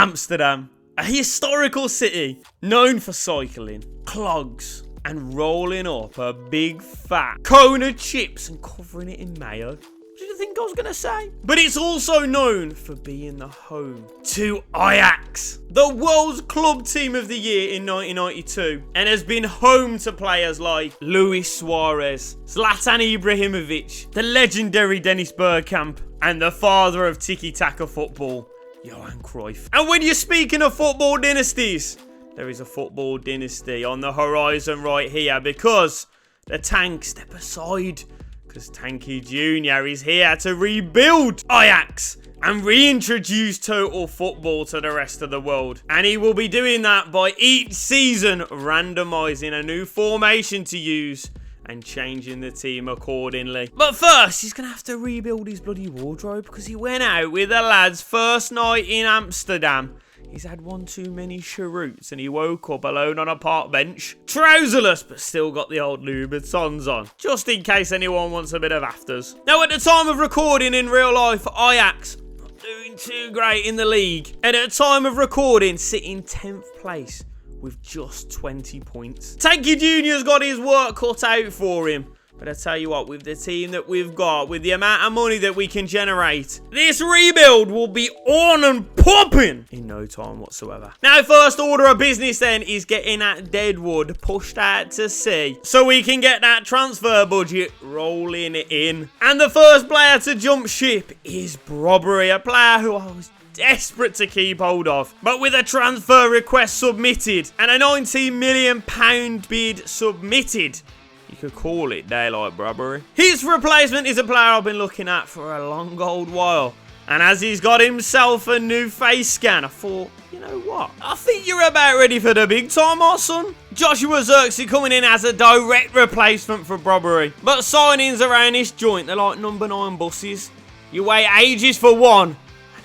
Amsterdam, a historical city known for cycling, clogs, and rolling up a big fat cone of chips and covering it in mayo. What did you think I was going to say? But it's also known for being the home to Ajax, the world's club team of the year in 1992, and has been home to players like Luis Suarez, Zlatan Ibrahimovic, the legendary Dennis Bergkamp, and the father of tiki-taka football, Johan Cruyff. And when you're speaking of football dynasties, there is a football dynasty on the horizon right here, because the Tank step aside, because Tanky Jr. is here to rebuild Ajax and reintroduce total football to the rest of the world. And he will be doing that by each season randomising a new formation to use and changing the team accordingly. But first, he's going to have to rebuild his bloody wardrobe, because he went out with the lads first night in Amsterdam. He's had one too many cheroots and he woke up alone on a park bench, trouserless, but still got the old Louboutins on, just in case anyone wants a bit of afters. Now, at the time of recording in real life, Ajax not doing too great in the league, and at the time of recording, sitting 10th place with just 20 points. Tanky Jr.'s got his work cut out for him. But I tell you what, with the team that we've got, with the amount of money that we can generate, this rebuild will be on and popping in no time whatsoever. Now, first order of business then is getting that Deadwood pushed out to sea, so we can get that transfer budget rolling in. And the first player to jump ship is Brobbery, a player who I was desperate to keep hold of. But with a transfer request submitted and a £19 million bid submitted, you could call it daylight robbery. His replacement is a player I've been looking at for a long old while. And as he's got himself a new face scan, I thought, you know what? I think you're about ready for the big time, our son. Joshua Zirkzee coming in as a direct replacement for Brobbery. But signings around this joint, they're like number 9 buses. You wait ages for one,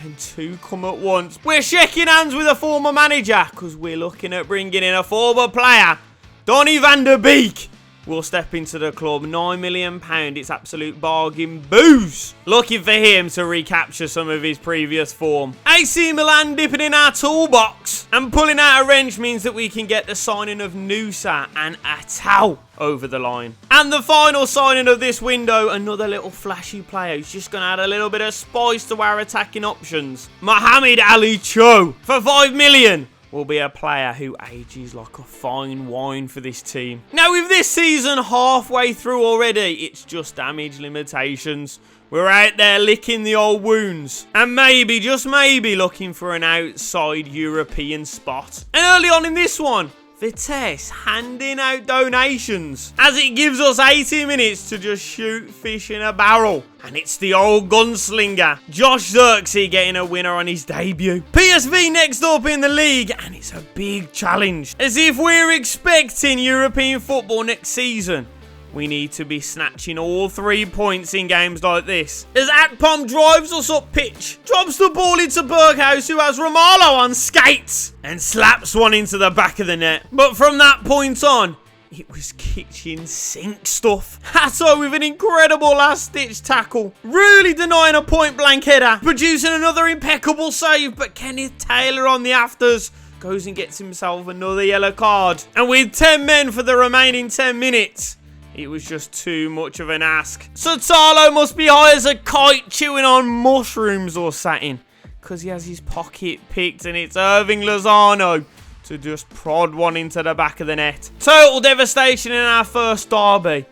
and 2 come at once. We're shaking hands with a former manager, because we're looking at bringing in a former player, Donny van der Beek. Will step into the club, £9 million, it's absolute bargain booze. Looking for him to recapture some of his previous form. AC Milan dipping in our toolbox, and pulling out a wrench means that we can get the signing of Nusa and Atau over the line. And the final signing of this window, another little flashy player who's just going to add a little bit of spice to our attacking options. Mohamed Ali Cho for £5 million. Will be a player who ages like a fine wine for this team. Now, with this season halfway through already, it's just damage limitations. We're out there licking the old wounds. And maybe, just maybe, looking for an outside European spot. And early on in this one, Vitesse handing out donations, as it gives us 80 minutes to just shoot fish in a barrel. And it's the old gunslinger, Josh Zirkzee, getting a winner on his debut. PSV next up in the league, and it's a big challenge. As if we're expecting European football next season, we need to be snatching all 3 points in games like this. As Akpom drives us up pitch, drops the ball into Berghuis, who has Romalo on skates, and slaps one into the back of the net. But from that point on, it was kitchen sink stuff. Hato with an incredible last-ditch tackle, really denying a point-blank header, producing another impeccable save, but Kenneth Taylor on the afters goes and gets himself another yellow card. And with 10 men for the remaining 10 minutes, it was just too much of an ask. So Talo must be high as a kite, chewing on mushrooms or satin, because he has his pocket picked, and it's Irving Lozano to just prod one into the back of the net. Total devastation in our first derby,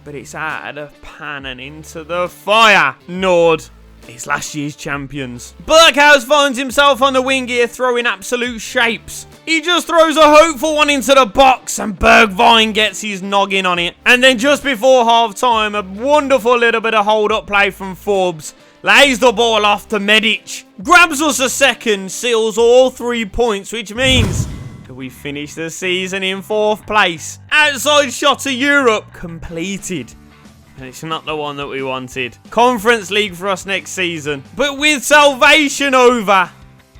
but it's out of the pan and into the fire. Nord, it's last year's champions. Berghuis finds himself on the wing here, throwing absolute shapes. He just throws a hopeful one into the box, and Bergwijn gets his noggin on it. And then just before half-time, a wonderful little bit of hold-up play from Forbes. Lays the ball off to Medic. Grabs us a second, seals all 3 points, which means that we finish the season in 4th place. Outside shot to Europe completed. And it's not the one that we wanted. Conference League for us next season. But with salvation over,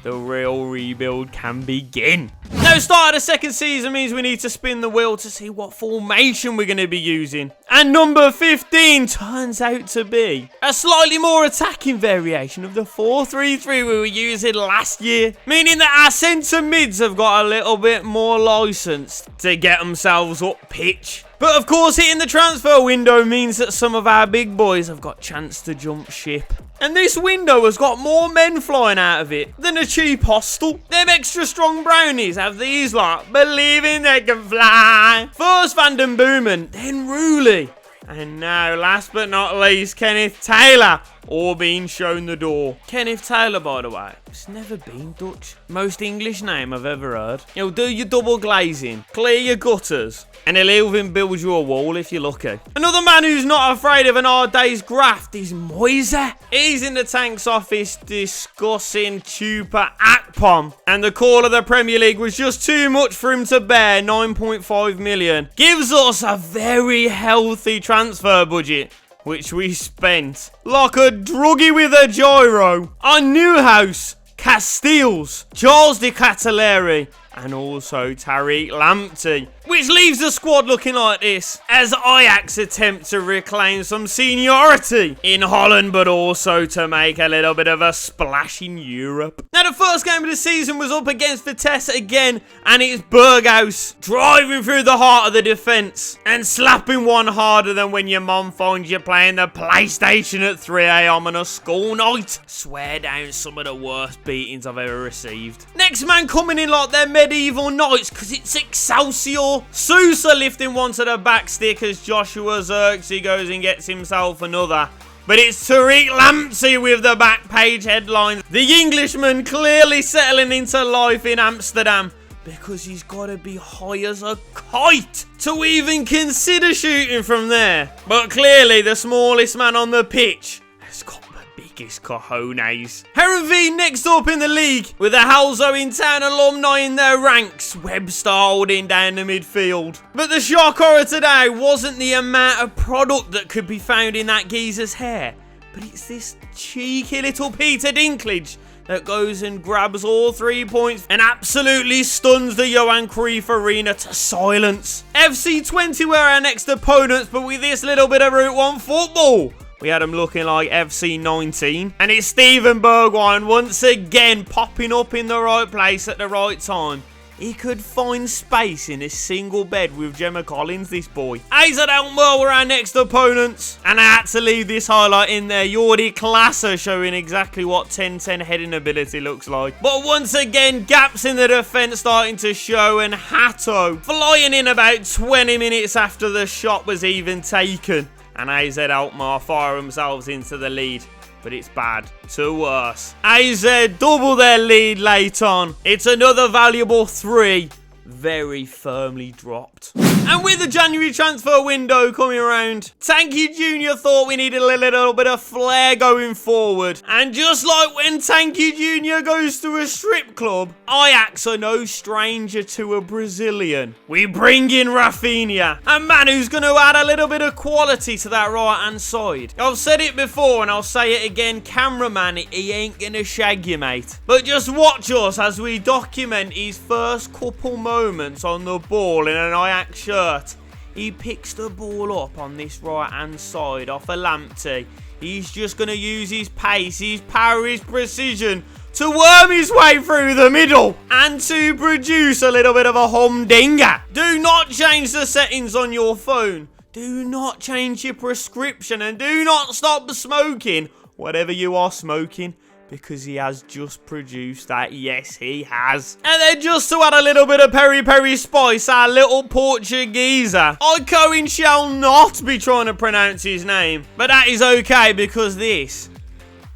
the real rebuild can begin. Now, start of the second season means we need to spin the wheel to see what formation we're going to be using. And number 15 turns out to be a slightly more attacking variation of the 4-3-3 we were using last year, meaning that our centre mids have got a little bit more licence to get themselves up pitch. But of course, hitting the transfer window means that some of our big boys have got a chance to jump ship. And this window has got more men flying out of it than a cheap hostel. Them extra strong brownies have these lot believing they can fly. First Van den Boomen, then Rooley. And now, last but not least, Kenneth Taylor, all being shown the door. Kenneth Taylor, by the way, it's never been Dutch. Most English name I've ever heard. He'll do your double glazing, clear your gutters, and he'll even build you a wall if you're lucky. Another man who's not afraid of an hard day's graft is Moise. He's in the Tank's office discussing Chupa Akpom, and the call of the Premier League was just too much for him to bear. 9.5 million gives us a very healthy transfer budget, which we spent like a druggie with a gyro on Newhouse, Castiles, Charles de Cataleri, and also Tariq Lamptey. Which leaves the squad looking like this, as Ajax attempt to reclaim some seniority in Holland, but also to make a little bit of a splash in Europe. Now, the first game of the season was up against Vitesse again, and it's Berghaus driving through the heart of the defence and slapping one harder than when your mum finds you playing the PlayStation at 3 AM on a school night. Swear down some of the worst beatings I've ever received. Next man coming in like they're medieval knights, because it's Excelsior. Sousa lifting one to the back stick as Joshua Zirkzee goes and gets himself another. But it's Tariq Lamptey with the back page headlines. The Englishman clearly settling into life in Amsterdam, because he's got to be high as a kite to even consider shooting from there. But clearly the smallest man on the pitch has got the biggest cojones. Herenveen next up in the league, with the Halzo in town alumni in their ranks, Webster holding down the midfield. But the shock horror today wasn't the amount of product that could be found in that geezer's hair, but it's this cheeky little Peter Dinklage that goes and grabs all 3 points and absolutely stuns the Johan Cruyff Arena to silence. FC 20 were our next opponents, but with this little bit of Route 1 football, we had them looking like FC 19. And it's Steven Bergwijn once again popping up in the right place at the right time. He could find space in a single bed with Gemma Collins, this boy. AZ Alkmaar were our next opponents, and I had to leave this highlight in there. Jordi Klaassen showing exactly what 10-10 heading ability looks like. But once again, gaps in the defence starting to show, and Hato flying in about 20 minutes after the shot was even taken. And AZ Alkmaar fire themselves into the lead. But it's bad to worse. AZ double their lead late on. It's another valuable 3. Very firmly dropped. And with the January transfer window coming around, Tanky Jr. thought we needed a little bit of flair going forward. And just like when Tanky Jr. goes to a strip club, Ajax are no stranger to a Brazilian. We bring in Rafinha, a man who's going to add a little bit of quality to that right-hand side. I've said it before and I'll say it again, cameraman, he ain't going to shag you, mate. But just watch us as we document his first couple moments on the ball in an Ajax shirt. He picks the ball up on this right hand side off a Lamptey. He's just going to use his pace, his power, his precision to worm his way through the middle and to produce a little bit of a humdinger. Do not change the settings on your phone. Do not change your prescription, and do not stop smoking whatever you are smoking, because he has just produced that. Yes, he has. And then just to add a little bit of peri-peri spice, our little Portugueser. I Cohen shall not be trying to pronounce his name, but that is okay, because this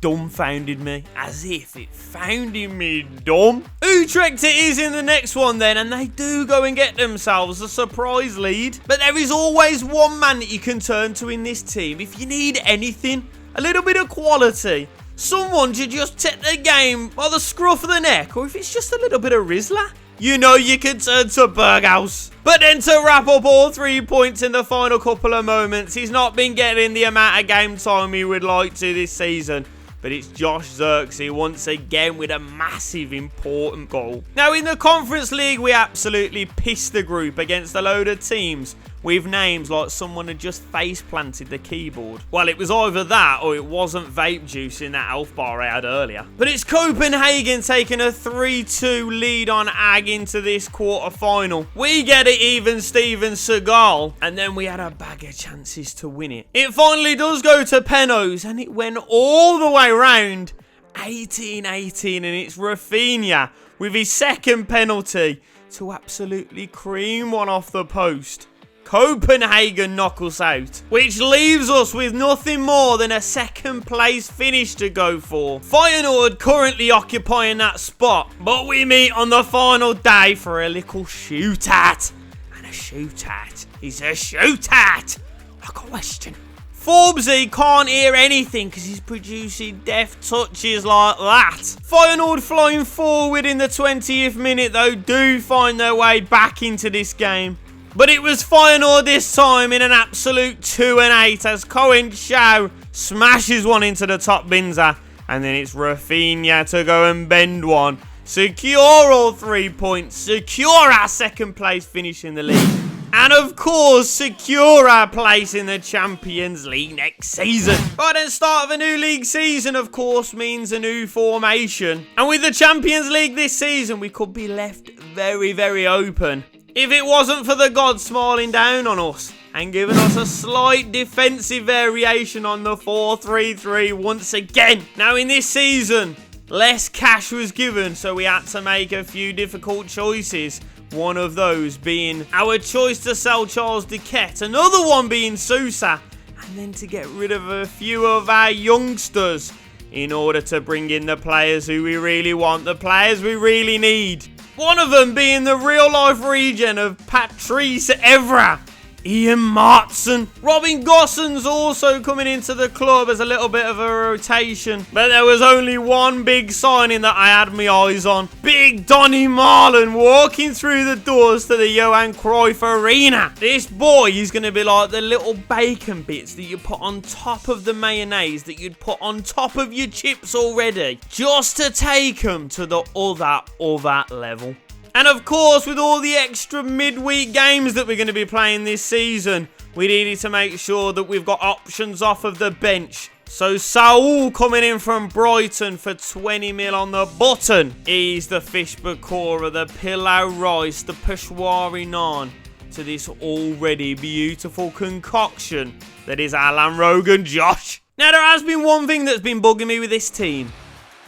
dumbfounded me, as if it founded me dumb. Utrecht it is in the next one then, and they do go and get themselves a surprise lead. But there is always one man that you can turn to in this team if you need anything. A little bit of quality. Someone to just take the game by the scruff of the neck, or if it's just a little bit of Rizla, you know you can turn to Berghaus. But then to wrap up all 3 points in the final couple of moments, he's not been getting the amount of game time he would like to this season. but it's Josh Zirkzee once again with a massive important goal. Now in the Conference League, we absolutely pissed the group against a load of teams with names like someone had just face planted the keyboard. Well, it was either that or it wasn't vape juice in that health bar I had earlier. But it's Copenhagen taking a 3-2 lead on AG into this quarter-final. We get it even Steven Seagal, and then we had a bag of chances to win it. It finally does go to penalties, and it went all the way round 18-18, and it's Rafinha with his second penalty to absolutely cream one off the post. Copenhagen knock us out, which leaves us with nothing more than a second place finish to go for. Feyenoord currently occupying that spot, but we meet on the final day for a little shootout. And a shootout is a shootout. A question. Forbesy can't hear anything because he's producing deft touches like that. Feyenoord flying forward in the 20th minute though do find their way back into this game. But it was Feyenoord this time in an absolute 2-8 as Cohen Shaw smashes one into the top binzer. And then it's Rafinha to go and bend one. Secure all 3 points. Secure our second place finish in the league. And of course, secure our place in the Champions League next season. But then start of a new league season, of course, means a new formation. And with the Champions League this season, we could be left very, very open if it wasn't for the gods smiling down on us and giving us a slight defensive variation on the 4-3-3 once again. Now in this season, less cash was given, so we had to make a few difficult choices. One of those being our choice to sell Charles Duquette, another one being Sousa, and then to get rid of a few of our youngsters in order to bring in the players who we really want, the players we really need. One of them being the real-life regen of Patrice Evra, Ian Martson. Robin Gossen's also coming into the club as a little bit of a rotation. But there was only one big signing that I had my eyes on. Big Donny Marlon walking through the doors to the Johan Cruyff Arena. This boy is going to be like the little bacon bits that you put on top of the mayonnaise that you'd put on top of your chips already. Just to take them to the other level. And of course, with all the extra midweek games that we're going to be playing this season, we needed to make sure that we've got options off of the bench. So Saul coming in from Brighton for 20 mil on the button. He's the fish bakura, the pilau rice, the peshwari naan to this already beautiful concoction that is Alan Rogan Josh. Now there has been one thing that's been bugging me with this team.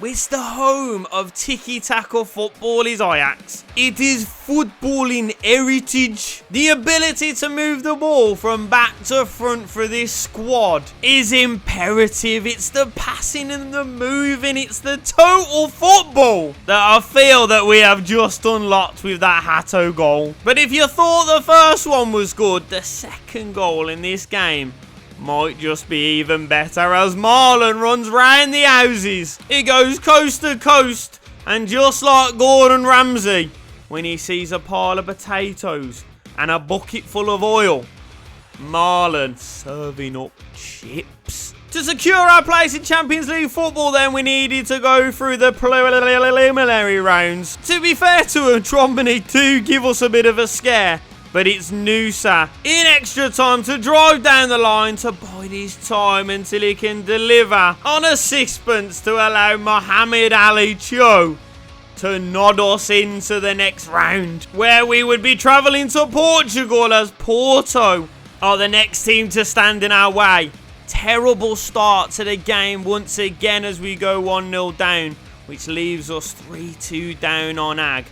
It's the home of tiki-taka football is Ajax. It is footballing heritage. The ability to move the ball from back to front for this squad is imperative. It's the passing and the moving. It's the total football that I feel that we have just unlocked with that Hato goal. But if you thought the first one was good, the second goal in this game might just be even better as Marlon runs round the houses. He goes coast to coast, and just like Gordon Ramsay when he sees a pile of potatoes and a bucket full of oil, Marlon serving up chips. To secure our place in Champions League football then, we needed to go through the preliminary rounds. To be fair to him, Tromboni do give us a bit of a scare. But it's Nusa in extra time to drive down the line to bide his time until he can deliver on a sixpence to allow Mohamed Ali Cho to nod us into the next round, where we would be travelling to Portugal as Porto are the next team to stand in our way. Terrible start to the game once again as we go 1-0 down, which leaves us 3-2 down on AG.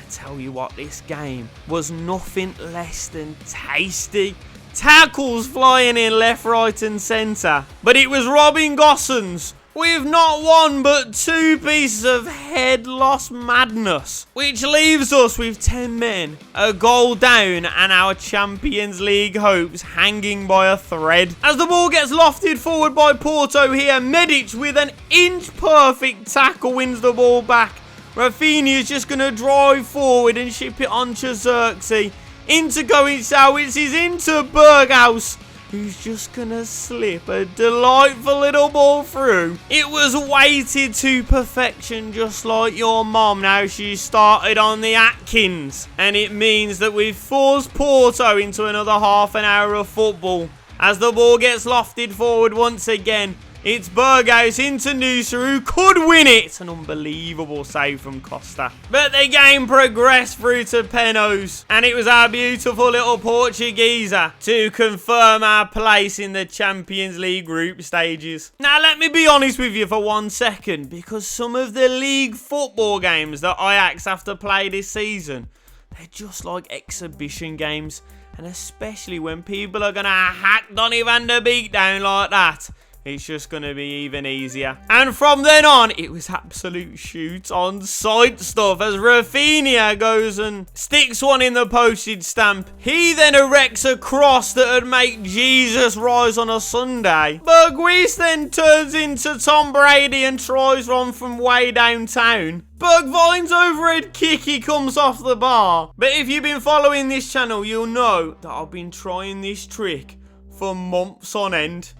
Tell you what, this game was nothing less than tasty. Tackles flying in left, right and centre. But it was Robin Gosens with not one but 2 pieces of head loss madness, which leaves us with 10 men, a goal down and our Champions League hopes hanging by a thread. As the ball gets lofted forward by Porto here, Medic with an inch perfect tackle wins the ball back. Rafinha is just going to drive forward and ship it on to Zirkzee. Into going Sowitz is into Berghaus. who's just gonna slip a delightful little ball through. It was weighted to perfection, just like your mom. Now she started on the Atkins, and it means that we've forced Porto into another half an hour of football. As the ball gets lofted forward once again, it's Burgos into Noosa, who could win it. An unbelievable save from Costa. But the game progressed through to penalties, and it was our beautiful little Portuguesa to confirm our place in the Champions League group stages. Now, let me be honest with you for 1 second, because some of the league football games that Ajax have to play this season, they're just like exhibition games. And especially when people are going to hack Donny van der Beek down like that, it's just going to be even easier. And from then on, it was absolute shoot on sight stuff as Rafinha goes and sticks one in the postage stamp. He then erects a cross that would make Jesus rise on a Sunday. Berghuis then turns into Tom Brady and tries one from way downtown. Bergwijn's overhead kick, he comes off the bar. But if you've been following this channel, you'll know that I've been trying this trick for months on end.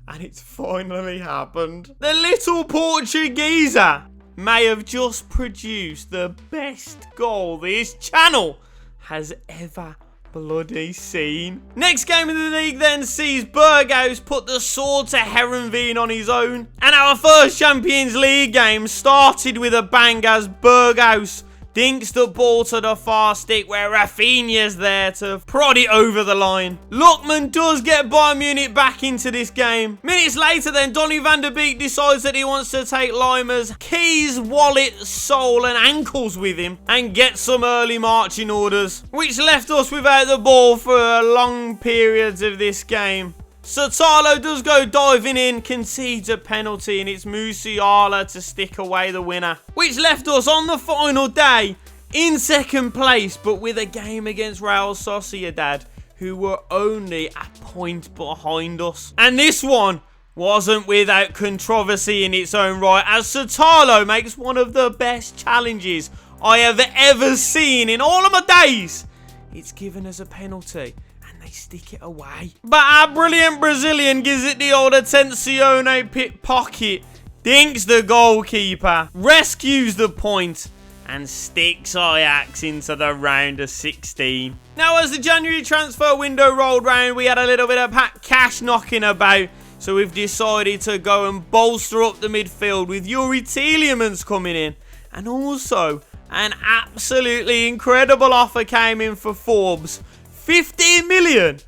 And it's finally happened. The little Portuguesa may have just produced the best goal this channel has ever bloody seen. Next game of the league then sees Burgos put the sword to Herenveen on his own. And our first Champions League game started with a bang as Burgos dinks the ball to the far stick where Rafinha's there to prod it over the line. Lookman does get Bayern Munich back into this game. Minutes later then, Donny van der Beek decides that he wants to take Lima's keys, wallet, soul and ankles with him and get some early marching orders, which left us without the ball for long periods of this game. Sotalo does go diving in, concedes a penalty, and it's Musiala to stick away the winner. Which left us on the final day in second place, but with a game against Real Sociedad, who were only a point behind us. And this one wasn't without controversy in its own right, as Sotalo makes one of the best challenges I have ever seen in all of my days. It's given us a penalty. They stick it away. But our brilliant Brazilian gives it the old Attenzione pit pocket, dinks the goalkeeper, rescues the point, and sticks Ajax into the round of 16. Now, as the January transfer window rolled round, we had a little bit of cash knocking about, so we've decided to go and bolster up the midfield with Yuri Tielemans coming in. And also, an absolutely incredible offer came in for Forbes. 15 million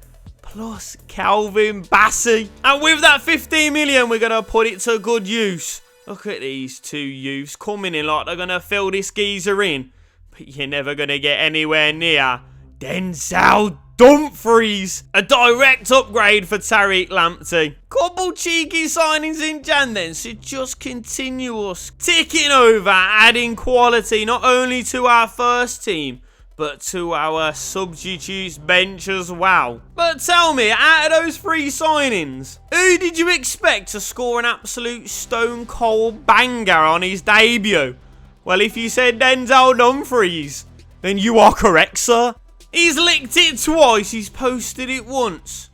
plus Calvin Bassey. And with that 15 million, we're going to put it to good use. Look at these two youths coming in like they're going to fill this geezer in. But you're never going to get anywhere near Denzel Dumfries. A direct upgrade for Tariq Lamptey. Couple cheeky signings in Jan then, so just continuous ticking over, adding quality not only to our first team, but to our substitutes bench as well. But tell me, out of those 3 signings, who did you expect to score an absolute stone cold banger on his debut? Well, if you said Denzel Dumfries, then you are correct, sir. He's licked it twice, he's posted it once.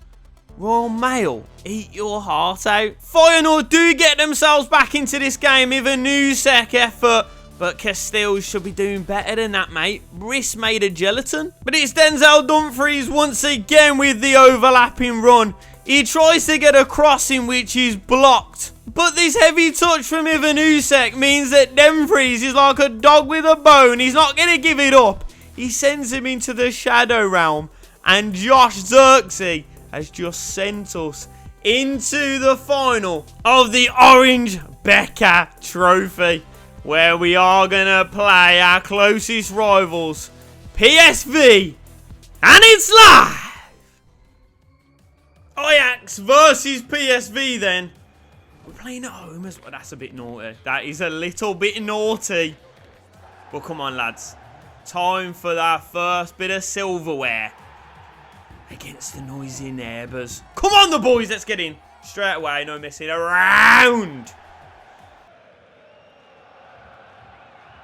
Royal Mail, eat your heart out. Feyenoord do get themselves back into this game with a new sec effort, but Castells should be doing better than that, mate. Briss made a gelatin. But it's Denzel Dumfries once again with the overlapping run. He tries to get a crossing which is blocked. But this heavy touch from Ivanusek means that Dumfries is like a dog with a bone. He's not going to give it up. He sends him into the shadow realm. And Josh Zirkzee has just sent us into the final of the Orange Becker Trophy, where we are going to play our closest rivals, PSV, and it's live! Ajax versus PSV then. We're playing at home as well. That's a bit naughty. That is a little bit naughty. Well, come on, lads. Time for that first bit of silverware against the noisy neighbours. Come on, the boys, let's get in. Straight away, no messing around.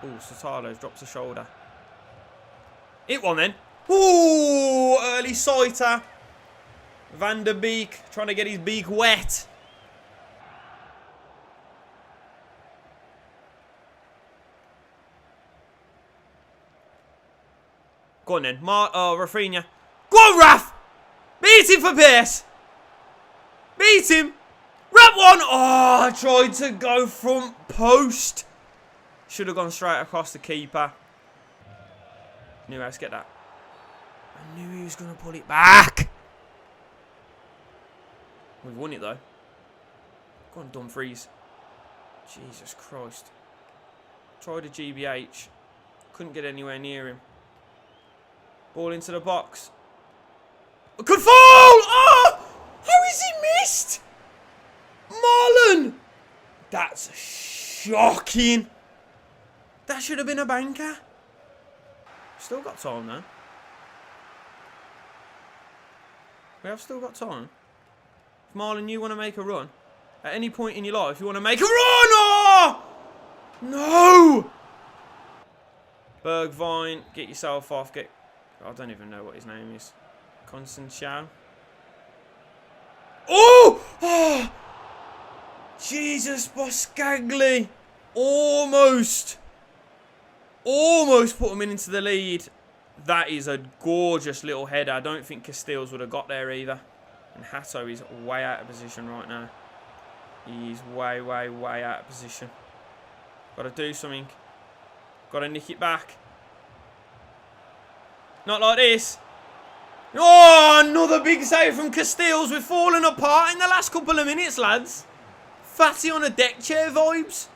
Oh, Sotalo drops a shoulder. Hit one then. Ooh, early sighter. Van der Beek trying to get his beak wet. Go on then. Rafinha. Go on, Raf! Beat him for pace. Beat him. Wrap one. Oh, I tried to go front post. Should have gone straight across the keeper. Knew how to get that. I knew he was going to pull it back. We've won it though. Go on, Dumfries. Jesus Christ. Tried a GBH. Couldn't get anywhere near him. Ball into the box. Could fall! Oh! How is he missed? Marlon! That's shocking. That should have been a banker. Still got time now. We have still got time. If Marlon, you want to make a run, at any point in your life, you want to make a run! Oh! No! Bergwijn, get yourself off. I don't even know what his name is. Constant Chow. Oh! Oh! Jesus, Boscagli. Almost put him into the lead. That is a gorgeous little header. I don't think Castells would have got there either. And Hato is way out of position right now. He's way out of position. Got to do something. Got to nick it back. Not like this. Oh, another big save from Castells. We're falling apart in the last couple of minutes, lads. Fatty on a deck chair vibes.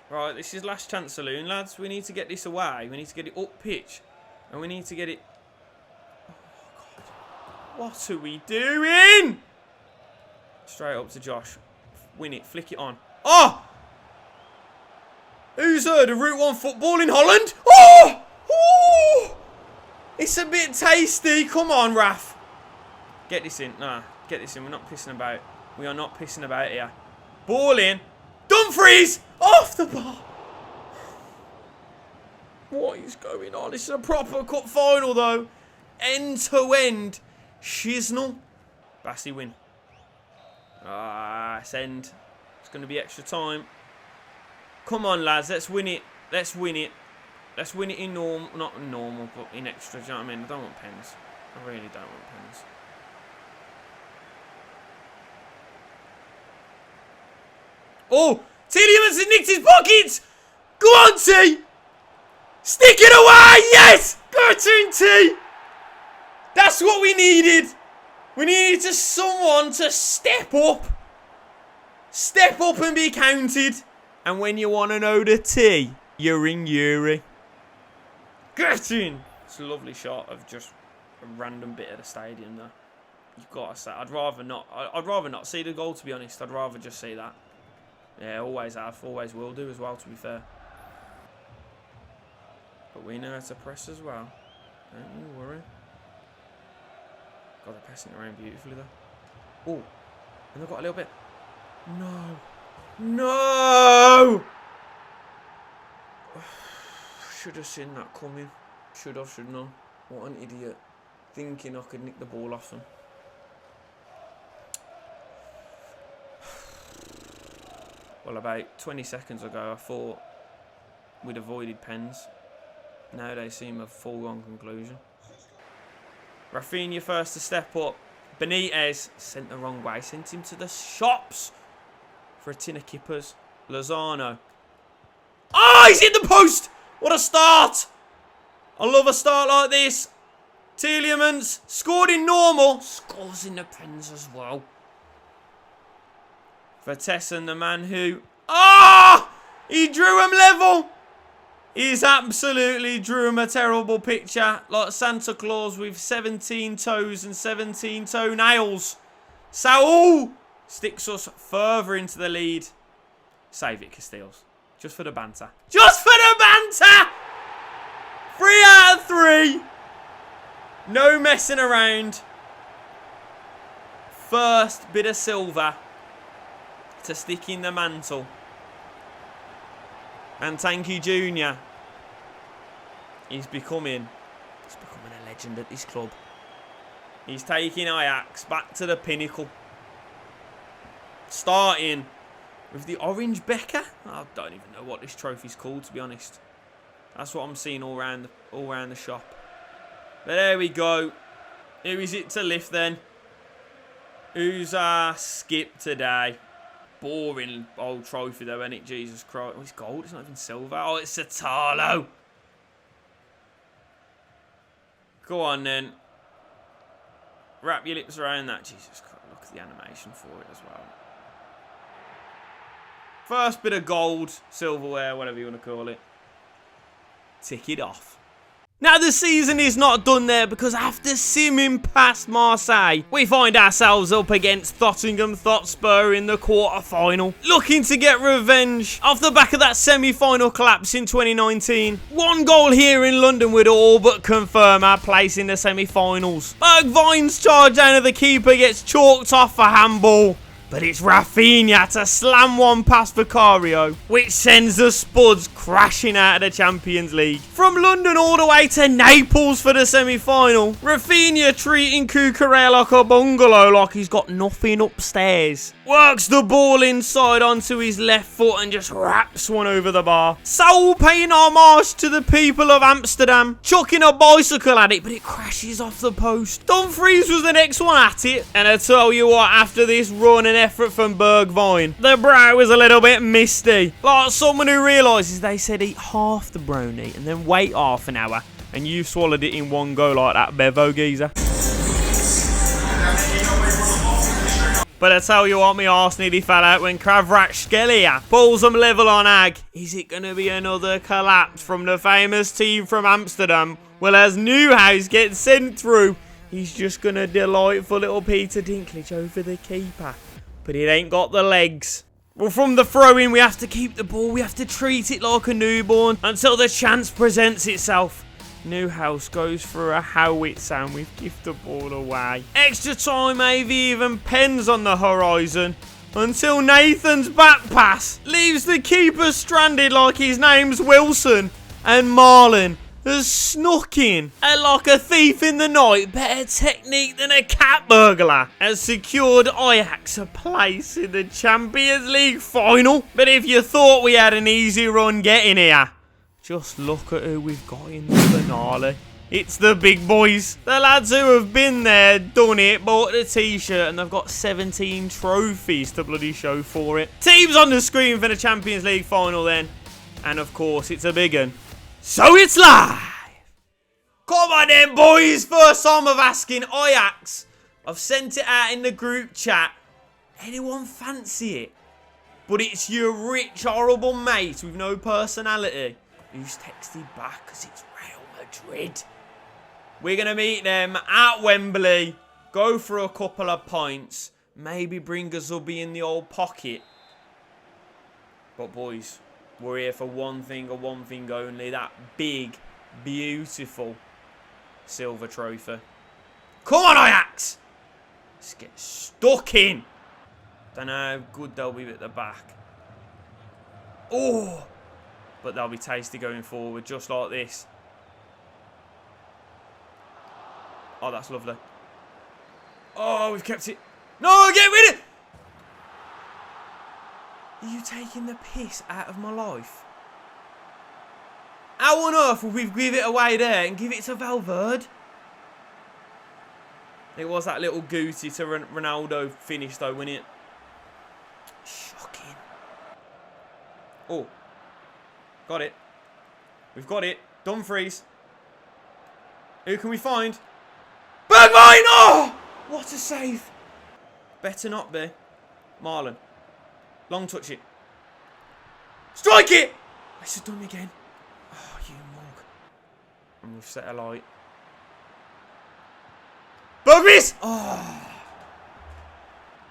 Right, this is last chance saloon, lads. We need to get this away. We need to get it up pitch. And we need to get it... Oh, God. What are we doing? Straight up to Josh. Win it. Flick it on. Oh! Who's heard of Route 1 football in Holland? Oh! Oh! It's a bit tasty. Come on, Raf. Get this in. Nah, get this in. We're not pissing about. We are not pissing about here. Ball in. Dumfries! Off the bar. What is going on? This is a proper cup final, though. End to end. Shiznell. Bassey win. Send. It's going to be extra time. Come on, lads. Let's win it. Let's win it. Let's win it in normal. Not in normal, but in extra. Do you know what I mean? I don't want pens. I really don't want pens. Oh! Tielemans has nicked his pockets! Go on, T! Stick it away! Yes! Go to T! That's what we needed! We needed someone to step up. Step up and be counted. And when you want to know the T, you ring Yuri. Get in! It's a lovely shot of just a random bit of the stadium there. You've got to say, I'd rather not see the goal, to be honest. I'd rather just see that. Yeah, always have, always will do as well, to be fair. But we know how to press as well. Don't you worry. God, they're passing it around beautifully though. Oh, and they've got a little bit. No. No! Should have seen that coming. Should have, should not. What an idiot. Thinking I could nick the ball off him. Well, about 20 seconds ago, I thought we'd avoided pens. Now they seem a foregone conclusion. Rafinha first to step up. Benitez sent the wrong way. Sent him to the shops for a tin of kippers. Lozano. Oh, he's hit the post! What a start! I love a start like this. Tielemans scored in normal. Scores in the pens as well. Vertessen, the man who... Ah! He drew him level. He's absolutely drew him a terrible picture. Like Santa Claus with 17 toes and 17 toenails. Saul sticks us further into the lead. Save it, Castells. Just for the banter. Just for the banter! 3 out of 3. No messing around. First bit of silver to stick in the mantle. And Tanky Jr. He's becoming a legend at this club. He's taking Ajax back to the pinnacle. Starting with the orange Becker. I don't even know what this trophy's called, to be honest. That's what I'm seeing all around the shop. But there we go. Who is it to lift then? Who's our skip today? Boring old trophy though, isn't it? Jesus Christ. Oh, it's gold. It's not even silver. Oh, it's Satalo. Go on then. Wrap your lips around that. Jesus Christ. Look at the animation for it as well. First bit of gold, silverware, whatever you want to call it. Tick it off. Now the season is not done there, because after simming past Marseille, we find ourselves up against Tottenham Hotspur in the quarter-final, looking to get revenge off the back of that semi-final collapse in 2019. One goal here in London would all but confirm our place in the semi-finals. Bergwijn's charge down to the keeper gets chalked off for handball. But it's Rafinha to slam one past Vicario, which sends the Spuds crashing out of the Champions League. From London all the way to Naples for the semi-final, Rafinha treating Cucurella like a bungalow, like he's got nothing upstairs. Works the ball inside onto his left foot and just wraps one over the bar. Saul paying homage to the people of Amsterdam, chucking a bicycle at it, but it crashes off the post. Dumfries was the next one at it, and I tell you what, after this run and effort from Bergwijn, the brow was a little bit misty. Like someone who realises they said eat half the brownie and then wait half an hour, and you swallowed it in one go like that Bevo geezer. But I tell you what, my arse nearly fell out when Kvaratskhelia pulls them level on Ag. Is it going to be another collapse from the famous team from Amsterdam? Well, as Newhouse gets sent through, he's just going to delightful little Peter Dinklage over the keeper. But it ain't got the legs. Well, from the throw-in, we have to keep the ball. We have to treat it like a newborn until the chance presents itself. Newhouse goes for a howitzer and we give the ball away. Extra time, maybe even pens on the horizon, until Nathan's back pass leaves the keeper stranded like his name's Wilson, and Marlon has snuck in and like a thief in the night, better technique than a cat burglar, has secured Ajax a place in the Champions League final. But if you thought we had an easy run getting here, just look at who we've got in the finale. It's the big boys. The lads who have been there, done it, bought the t-shirt, and they've got 17 trophies to bloody show for it. Teams on the screen for the Champions League final then. And of course, it's a big one. So it's live. Come on then, boys. First time of asking Ajax. I've sent it out in the group chat. Anyone fancy it? But it's your rich, horrible mate with no personality who's texted back because it's Real Madrid. We're going to meet them at Wembley. Go for a couple of pints. Maybe bring a Zubby in the old pocket. But boys, we're here for one thing and one thing only. That big, beautiful silver trophy. Come on, Ajax! Let's get stuck in. Don't know how good they'll be at the back. Oh! But they'll be tasty going forward, just like this. Oh, that's lovely. Oh, we've kept it. No, get rid of it! Are you taking the piss out of my life? How on earth would we give it away there and give it to Valverde? It was that little Guti to Ronaldo finish though, wasn't it? Shocking. Oh. Got it. We've got it. Dumfries. Who can we find? Bergwijn! Oh! What a save. Better not be. Marlon. Long touch it. Strike it! This has done me again. Oh, you mug. And we've set a light. Bergwijn! Oh.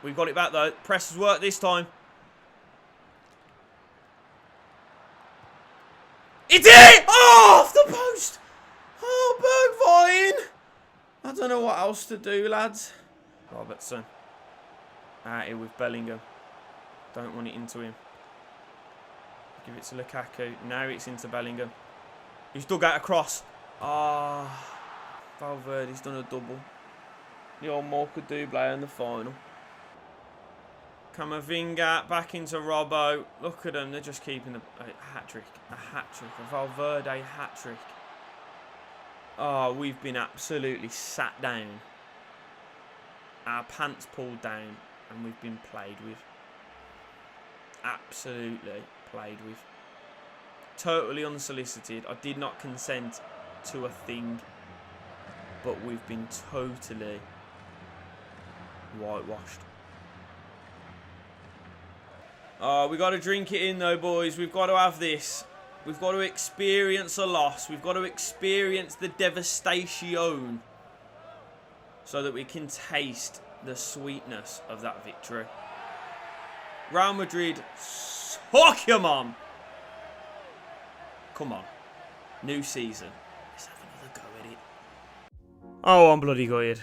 We've got it back though. Press has worked this time. It did! Oh, off the post! Oh, Bergwijn! I don't know what else to do, lads. Robertson. Out here with Bellingham. Don't want it into him. Give it to Lukaku. Now it's into Bellingham. He's dug out a cross. Ah, Valverde's done a double. The old Morca Double in the final. Camavinga back into Robbo. Look at them. They're just keeping the hat-trick. A hat-trick. A Valverde hat-trick. Oh, we've been absolutely sat down. Our pants pulled down. And we've been played with. Absolutely played with. Totally unsolicited. I did not consent to a thing. But we've been totally whitewashed. Oh, we got to drink it in though, boys. We've got to have this. We've got to experience a loss. We've got to experience the devastation so that we can taste the sweetness of that victory. Real Madrid, suck your mum. Come on. New season. Let's have another go at it. Oh, I'm bloody gutted.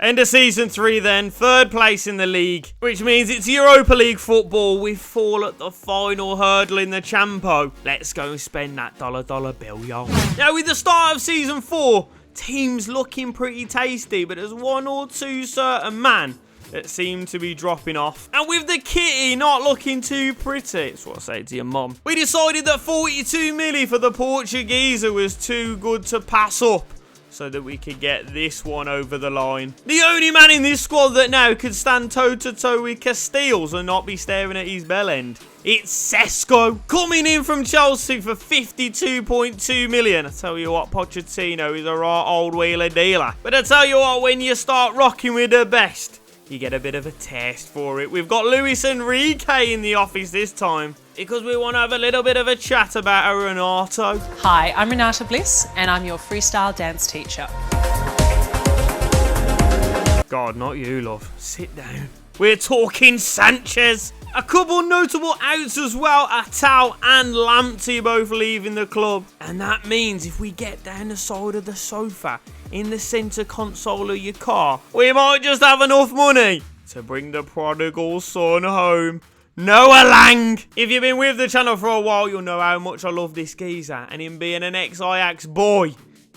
End of season 3 then, 3rd place in the league, which means it's Europa League football. We fall at the final hurdle in the Champo. Let's go and spend that dollar bill, y'all. Now with the start of season 4, teams looking pretty tasty, but there's one or two certain man that seem to be dropping off. And with the kitty not looking too pretty, it's what I say to your mum, we decided that 42 milli for the Portuguese was too good to pass up, so that we could get this one over the line. The only man in this squad that now could stand toe-to-toe with Casteels and not be staring at his bell end. It's Sesko, coming in from Chelsea for 52.2 million. I tell you what, Pochettino is a right old wheeler dealer. But I tell you what, when you start rocking with the best, you get a bit of a taste for it. We've got Luis Enrique in the office this time, because we want to have a little bit of a chat about Renato. Hi, I'm Renata Bliss, and I'm your freestyle dance teacher. God, not you, love. Sit down. We're talking Sanchez. A couple notable outs as well. Atal and Lamptey both leaving the club. And that means if we get down the side of the sofa, in the centre console of your car, we might just have enough money to bring the prodigal son home. Noah Lang. If you've been with the channel for a while, you'll know how much I love this geezer. And him being an ex-Ajax boy,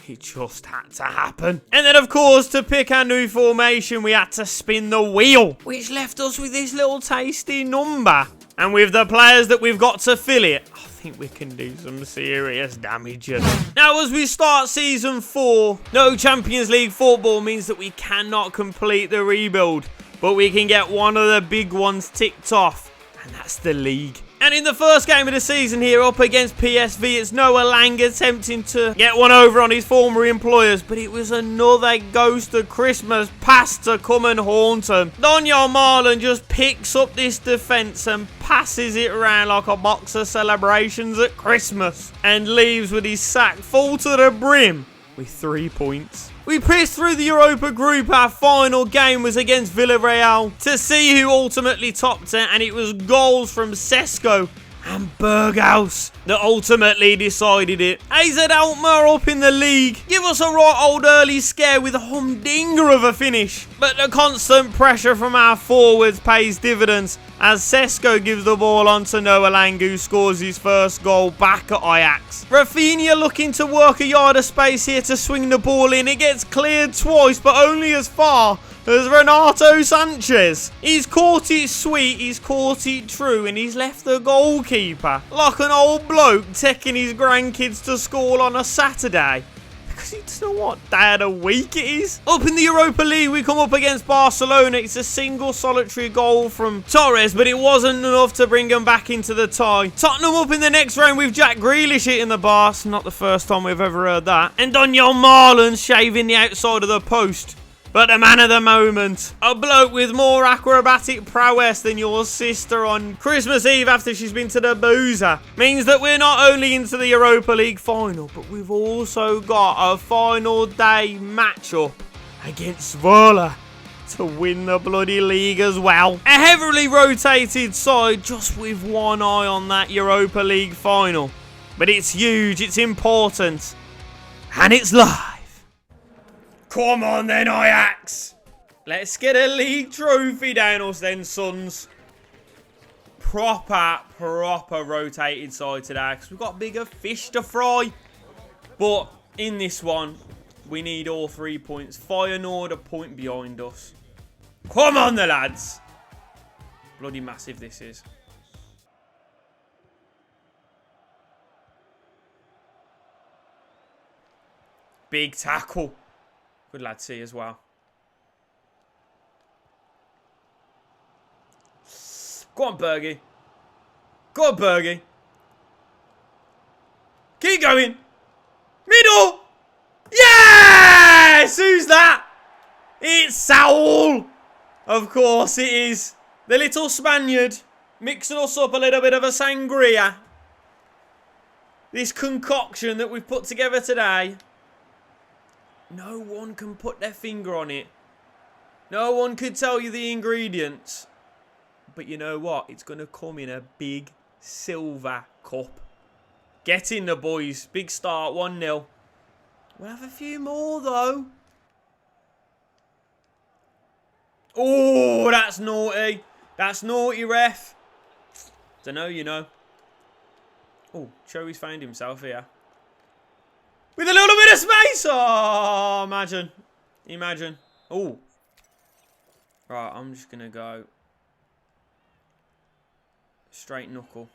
it just had to happen. And then, of course, to pick our new formation, we had to spin the wheel, which left us with this little tasty number. And with the players that we've got to fill it, I think we can do some serious damage. Now, as we start season 4, no Champions League football means that we cannot complete the rebuild, but we can get one of the big ones ticked off, and that's the league. And in the first game of the season here, up against PSV, it's Noah Lang attempting to get one over on his former employers, but it was another ghost of Christmas past to come and haunt him. Daniel Marlon just picks up this defence and passes it around like a box of celebrations at Christmas, and leaves with his sack full to the brim with 3 points. We pressed through the Europa group. Our final game was against Villarreal to see who ultimately topped it, and it was goals from Sesko and Berghaus that ultimately decided it. AZ Alkmaar up in the league give us a right old early scare with a humdinger of a finish, but the constant pressure from our forwards pays dividends as Sesko gives the ball on to Noah Lang, who scores his first goal back at Ajax. Rafinha looking to work a yard of space here to swing the ball in. It gets cleared twice, but only as far as Renato Sanchez. He's caught it sweet, he's caught it true, and he's left the goalkeeper like an old bloke taking his grandkids to school on a Saturday. Because you know what day of the week it is. Up in the Europa League, we come up against Barcelona. It's a single solitary goal from Torres, but it wasn't enough to bring them back into the tie. Tottenham up in the next round with Jack Grealish hitting the bar. Not the first time we've ever heard that. And Daniel Marlon shaving the outside of the post. But the man of the moment, a bloke with more acrobatic prowess than your sister on Christmas Eve after she's been to the boozer, means that we're not only into the Europa League final, but we've also got a final day matchup against Zwolle to win the bloody league as well. A heavily rotated side just with one eye on that Europa League final. But it's huge, it's important, and it's live. Come on then, Ajax. Let's get a league trophy down us then, sons. Proper rotated side today because we've got bigger fish to fry. But in this one, We need all 3 points. Feyenoord a point behind us. Come on, the lads. Bloody massive this is. Big tackle. Good lad see as well. Go on, Bergie. Go on, Bergie. Keep going. Middle. Yes! Who's that? It's Saul. Of course it is. The little Spaniard. Mixing us up a little bit of a sangria. This concoction that we've put together today. No one can put their finger on it. No one could tell you the ingredients. But you know what? It's going to come in a big silver cup. Get in the boys. Big start. 1-0. We'll have a few more though. Oh, that's naughty. That's naughty, ref. Don't know, you know. Oh, Choey's found himself here. With a little bit of space. Oh, imagine. Imagine. Oh. Right, I'm just going to go straight knuckle.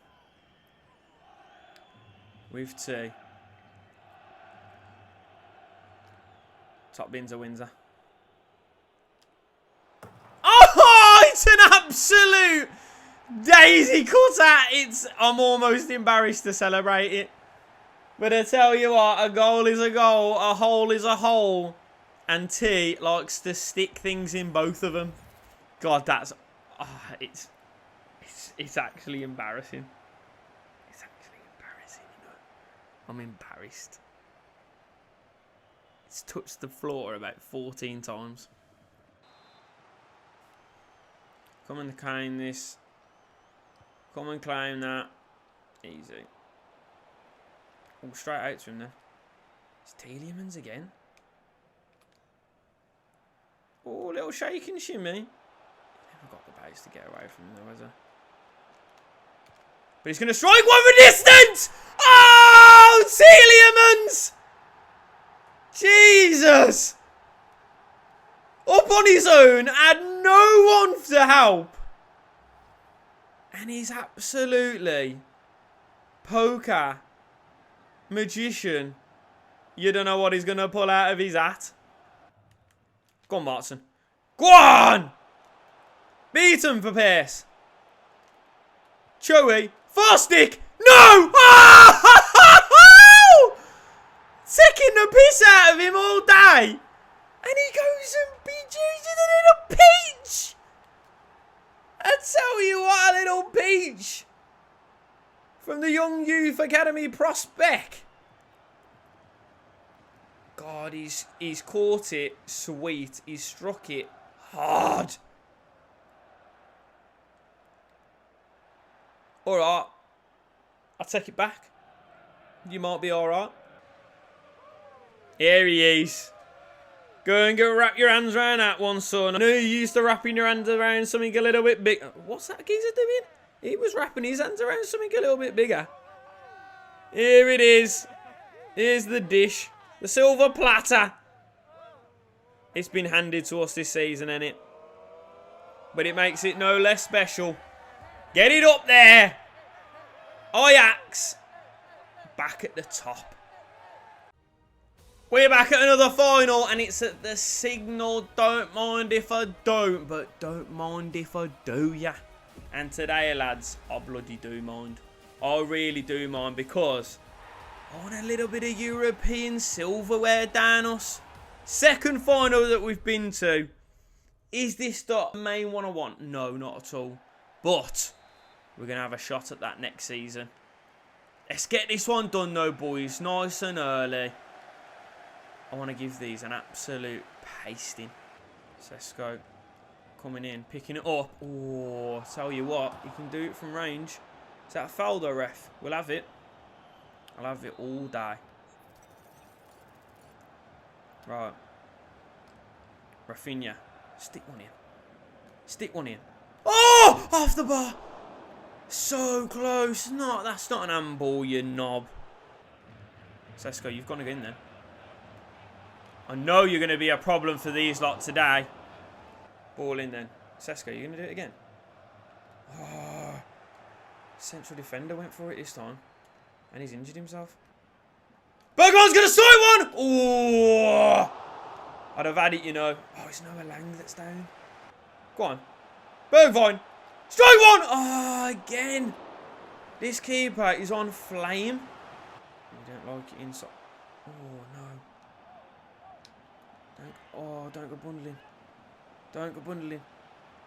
With T. Top bins a Windsor. Oh, it's an absolute daisy cutter. I'm almost embarrassed to celebrate it. But I tell you what, a goal is a goal, a hole is a hole. And T likes to stick things in both of them. God, that's... Oh, it's actually embarrassing. It's actually embarrassing, you know. I'm embarrassed. It's touched the floor about 14 times. Come and claim this. Come and claim that. Easy. Oh, straight out to him there. It's Tielemans again. Oh, little shake and shimmy. Never got the pace to get away from him though, has he? But he's going to strike one for distance! Oh, Tielemans! Jesus! Up on his own, had no one to help. And he's absolutely poker magician. You don't know what he's going to pull out of his hat. Go on, Martin. Go on! Beat him for pace. Choey. Fast stick. No! Oh! Taking the piss out of him all day. And he goes and beaches a little peach. I tell you what, a little peach. From the Young Youth Academy prospect. God, he's caught it sweet. He's struck it hard. Alright. I'll take it back. You might be alright. Here he is. Go and go wrap your hands around that one, son. I know you used to wrapping your hands around something a little bit big. What's that geezer doing? He was wrapping his hands around something a little bit bigger. Here it is. Here's the dish. The silver platter. It's been handed to us this season, ain't it? But it makes it no less special. Get it up there. Ajax. Back at the top. We're back at another final, and it's at the Signal. Don't mind if I don't, but don't mind if I do, yeah. And today, lads, I bloody do mind. I really do mind, because I want a little bit of European silverware down us. Second final that we've been to. Is this the main one I want? No, not at all. But we're going to have a shot at that next season. Let's get this one done though, boys. Nice and early. I want to give these an absolute pasting. Sesko coming in, picking it up. Oh, tell you what, you can do it from range. Is that a foul though, ref? We'll have it. I'll have it all day. Right. Rafinha. Stick one in. Stick one in. Oh! Off the bar. So close. No, that's not an handball, you knob. Sesko, you've got to go in there. I know you're going to be a problem for these lot today. Ball in then. Sesko, you going to do it again? Oh, central defender went for it this time. And he's injured himself. Bergman's going to strike one! Oh, I'd have had it, you know. Oh, it's Noah Lang that's down. Go on. Bergwijn. Strike one! Oh, again. This keeper is on flame. You don't like it inside. Oh, no. Don't go bundling. Don't go bundling.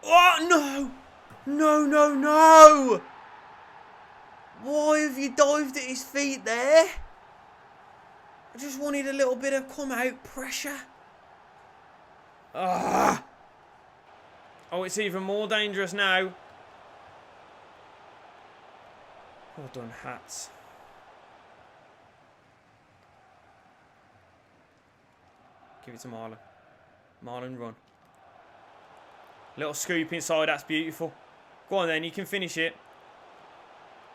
Oh, no! No, no, no! Why have you dived at his feet there? I just wanted a little bit of come-out pressure. Ah! Oh, it's even more dangerous now. Well done, Hats. Give it to Marlon. Marlon, run. Little scoop inside, that's beautiful. Go on then, you can finish it.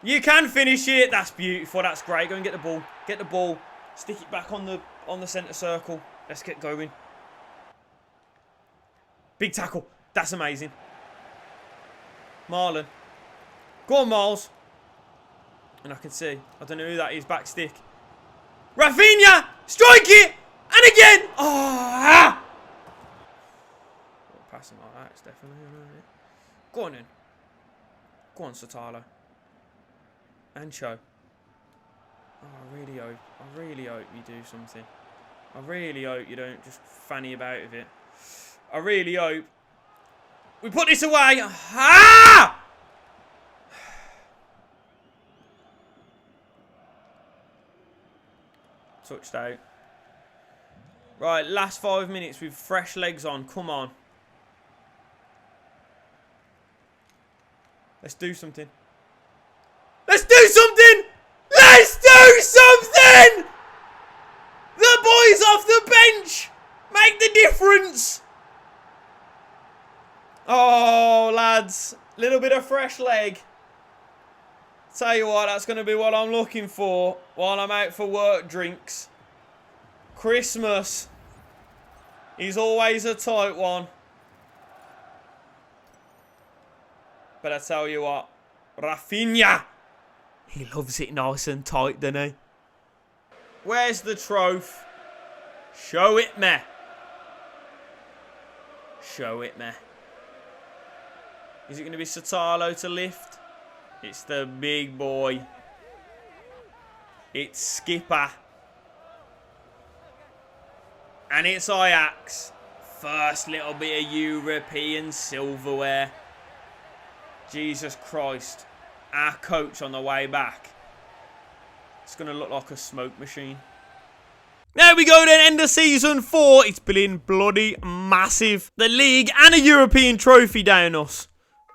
You can finish it! That's beautiful, that's great. Go and get the ball. Get the ball. Stick it back on the centre circle. Let's get going. Big tackle. That's amazing. Marlon. Go on, Miles. And I can see. I don't know who that is. Back stick. Rafinha! Strike it! And again! Oh! Passing like that, it's definitely right. Go on then. Go on, Sotalo. And Cho. Oh, I really hope you do something. I really hope you don't just fanny about with it. I really hope we put this away. Ah! Touched out. Right, last 5 minutes with fresh legs on. Come on. Let's do something. Let's do something! Let's do something! The boys off the bench make the difference. Oh, lads. Little bit of fresh leg. Tell you what, that's going to be what I'm looking for while I'm out for work drinks. Christmas is always a tight one. But I tell you what, Rafinha, he loves it nice and tight, doesn't he? Where's the trophy? Show it me. Show it me. Is it going to be Sotalo to lift? It's the big boy. It's Skipper. And it's Ajax. First little bit of European silverware. Jesus Christ. Our coach on the way back. It's going to look like a smoke machine. There we go then, end of season 4. It's been bloody massive. The league and a European trophy down us.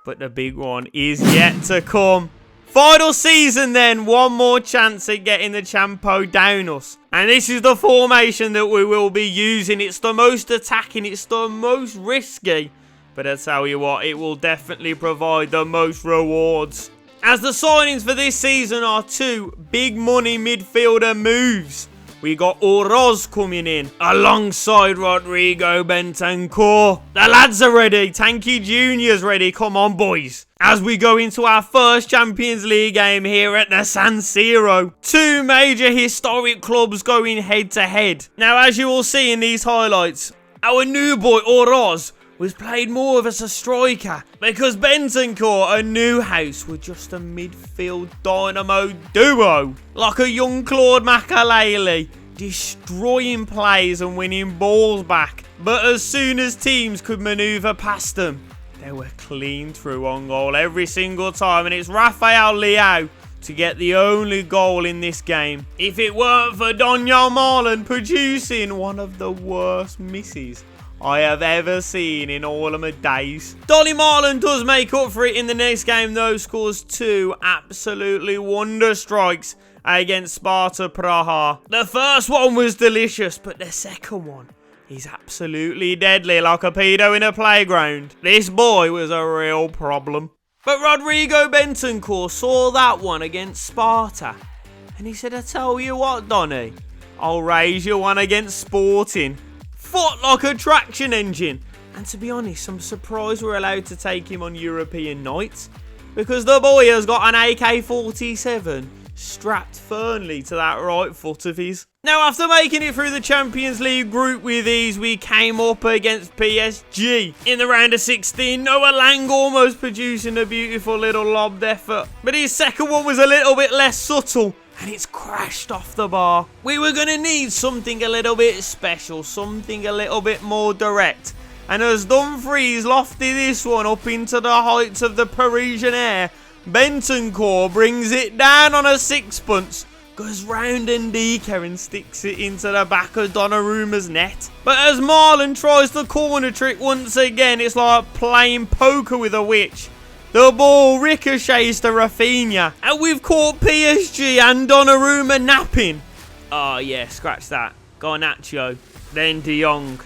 But the big one is yet to come. Final season then, one more chance at getting the Champo down us. And this is the formation that we will be using. It's the most attacking, it's the most risky. But I tell you what, it will definitely provide the most rewards. As the signings for this season are 2 big money midfielder moves. We got Oroz coming in alongside Rodrigo Bentancur. The lads are ready. Tanky Jr.'s ready. Come on, boys. As we go into our first Champions League game here at the San Siro. 2 major historic clubs going head to head. Now, as you will see in these highlights, our new boy Oroz was played more of as a striker because Bentancur and Newhouse were just a midfield dynamo duo. Like a young Claude Makelele, destroying plays and winning balls back. But as soon as teams could manoeuvre past them, they were clean through on goal every single time. And it's Rafael Leao to get the only goal in this game. If it weren't for Donyell Marlon producing one of the worst misses I have ever seen in all of my days. Dolly Marlon does make up for it in the next game though. Scores 2 absolutely wonder strikes against Sparta Praha. The first one was delicious, but the second one is absolutely deadly, like a pedo in a playground. This boy was a real problem. But Rodrigo Bentancur saw that one against Sparta. And he said, I tell you what, Donny, I'll raise you one against Sporting. foot like a traction engine. And to be honest, I'm surprised we're allowed to take him on European nights, because the boy has got an AK-47 strapped firmly to that right foot of his. Now, after making it through the Champions League group with ease, we came up against PSG. In the round of 16, Noah Lang almost producing a beautiful little lobbed effort, but his second one was a little bit less subtle, and it's crashed off the bar. We were going to need something a little bit special, something a little bit more direct. And as Dumfries lofted this one up into the heights of the Parisian air, Bentancur brings it down on a sixpence, goes round and deker and sticks it into the back of Donnarumma's net. But as Marlon tries the corner trick once again, it's like playing poker with a witch. The ball ricochets to Rafinha, and we've caught PSG and Donnarumma napping. Oh yeah, scratch that. Garnacho, then De Jong,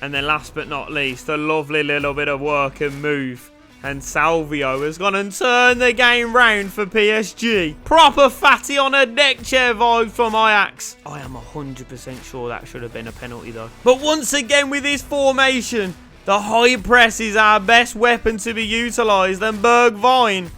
and then last but not least, a lovely little bit of work and move. And Salvio has gone and turned the game round for PSG. Proper fatty on a deck chair vibe from Ajax. I am 100% sure that should have been a penalty though. But once again with this formation, the high press is our best weapon to be utilised, and Bergwijn,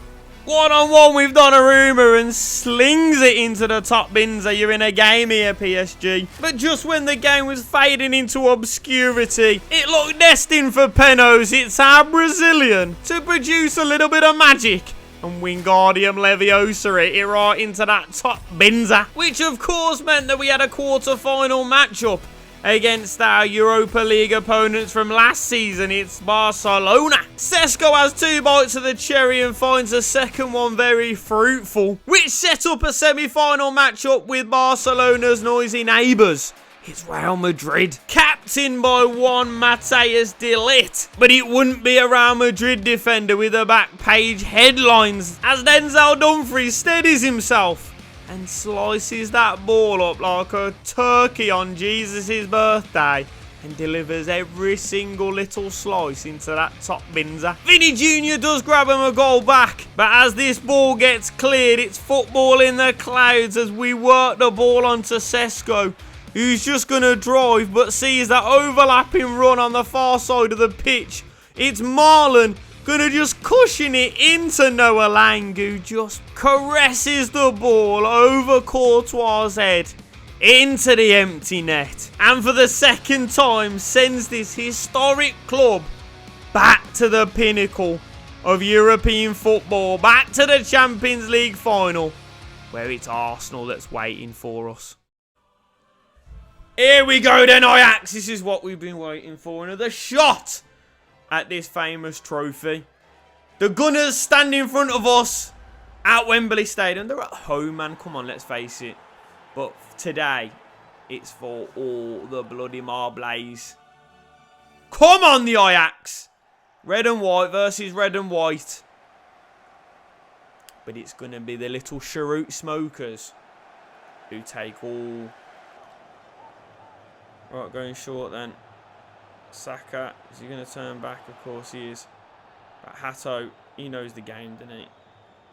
one-on-one with Donnarumma and slings it into the top bins. You're in a game here, PSG. But just when the game was fading into obscurity, it looked destined for Penos. It's our Brazilian to produce a little bit of magic. And Wingardium Leviosa it right into that top binzer. Which of course meant that we had a quarter-final matchup against our Europa League opponents from last season. It's Barcelona. Sesko has 2 bites of the cherry and finds the second one very fruitful, which set up a semi-final matchup with Barcelona's noisy neighbours. It's Real Madrid, captained by one Matheus de Ligt. But it wouldn't be a Real Madrid defender with the back page headlines, as Denzel Dumfries steadies himself and slices that ball up like a turkey on Jesus' birthday and delivers every single little slice into that top binzer. Vinny Jr. does grab him a goal back, but as this ball gets cleared, it's football in the clouds as we work the ball onto Sesko, who's just going to drive but sees that overlapping run on the far side of the pitch. It's Marlon gonna just cushion it into Noah Lang, who just caresses the ball over Courtois' head into the empty net. And for the second time sends this historic club back to the pinnacle of European football, back to the Champions League final, where it's Arsenal that's waiting for us. Here we go then, Ajax. This is what we've been waiting for. Another shot at this famous trophy. The Gunners stand in front of us at Wembley Stadium. They're at home, man. Come on, let's face it. But today, it's for all the bloody Marblaze. Come on, the Ajax. Red and white versus red and white. But it's going to be the little cheroot smokers who take all. Right, going short then. Saka, is he going to turn back? Of course he is. But Hato, he knows the game, doesn't he?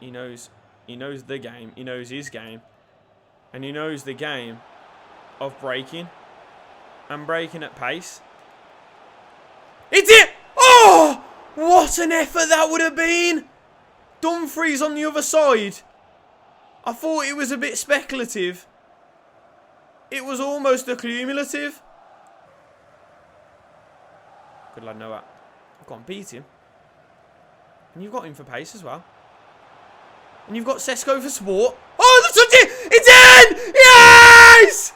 He knows the game. He knows his game. And he knows the game of breaking. And breaking at pace. It's it! Oh! What an effort that would have been! Dumfries on the other side. I thought it was a bit speculative. It was almost a cumulative. Good lad, Noah. I've got to beat him. And you've got him for pace as well. And you've got Sesko for support. Oh, that's it! It's in! Yes!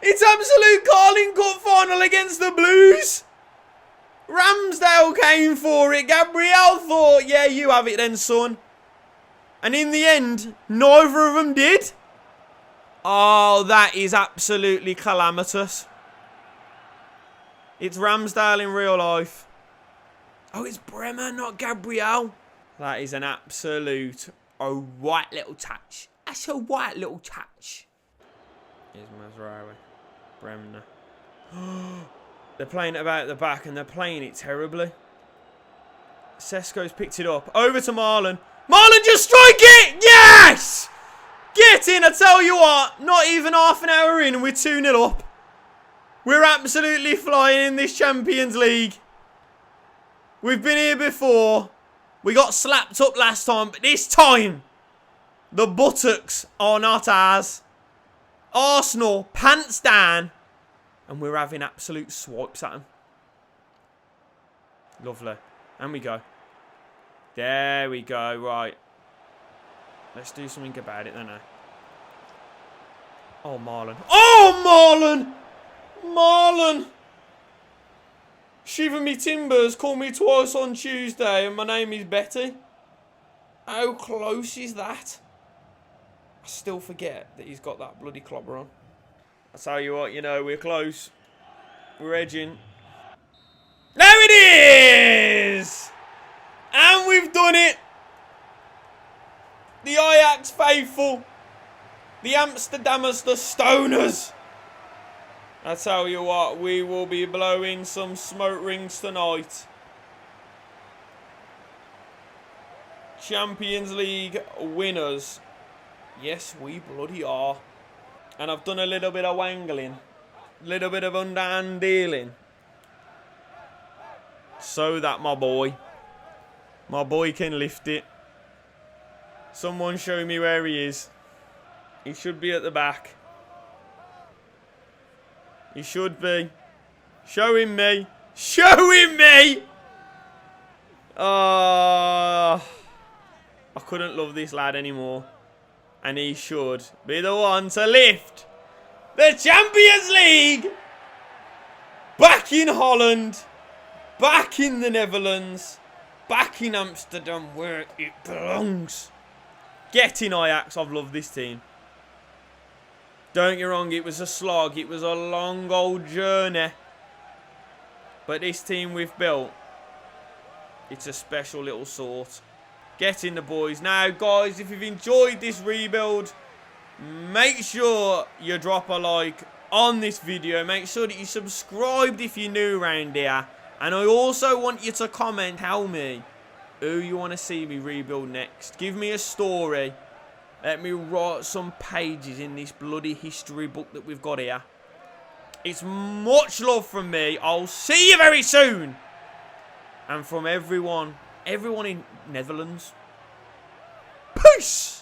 It's absolute Carling Cup final against the Blues. Ramsdale came for it. Gabriel thought, yeah, you have it then, son. And in the end, neither of them did. Oh, that is absolutely calamitous. It's Ramsdale in real life. Oh, it's Bremer, not Gabriel. That is an absolute white little touch. That's a white little touch. Here's Mazraoui. Bremner. They're playing it about at the back and they're playing it terribly. Sesko's picked it up. Over to Marlon. Marlon, just strike it! Yes! Get in, I tell you what. Not even half an hour in and we're 2-0 up. We're absolutely flying in this Champions League. We've been here before. We got slapped up last time, but this time, the buttocks are not ours. Arsenal, pants down, and we're having absolute swipes at them. Lovely. And we go. There we go. Right. Let's do something about it then. Oh, Marlon. Oh, Marlon! Marlon! Shiver me timbers. Call me twice on Tuesday, and my name is Betty. How close is that? I still forget that he's got that bloody clobber on. I tell you what, you know, we're close. We're edging. There it is! And we've done it! The Ajax faithful. The Amsterdammers, the Stoners. I tell you what, we will be blowing some smoke rings tonight. Champions League winners. Yes, we bloody are. And I've done a little bit of wangling. A little bit of underhand dealing. So that my boy can lift it. Someone show me where he is. He should be at the back. He should be. Show him me. Show him me! I couldn't love this lad anymore. And he should be the one to lift the Champions League. Back in Holland. Back in the Netherlands. Back in Amsterdam where it belongs. Get in, Ajax. I've loved this team. Don't get wrong, it was a slog. It was a long old journey. But this team we've built, it's a special little sort. Get in the boys. Now, guys, if you've enjoyed this rebuild, make sure you drop a like on this video. Make sure that you subscribed if you're new around here. And I also want you to comment, tell me who you want to see me rebuild next. Give me a story. Let me write some pages in this bloody history book that we've got here. It's much love from me. I'll see you very soon. And from everyone in Netherlands. Peace!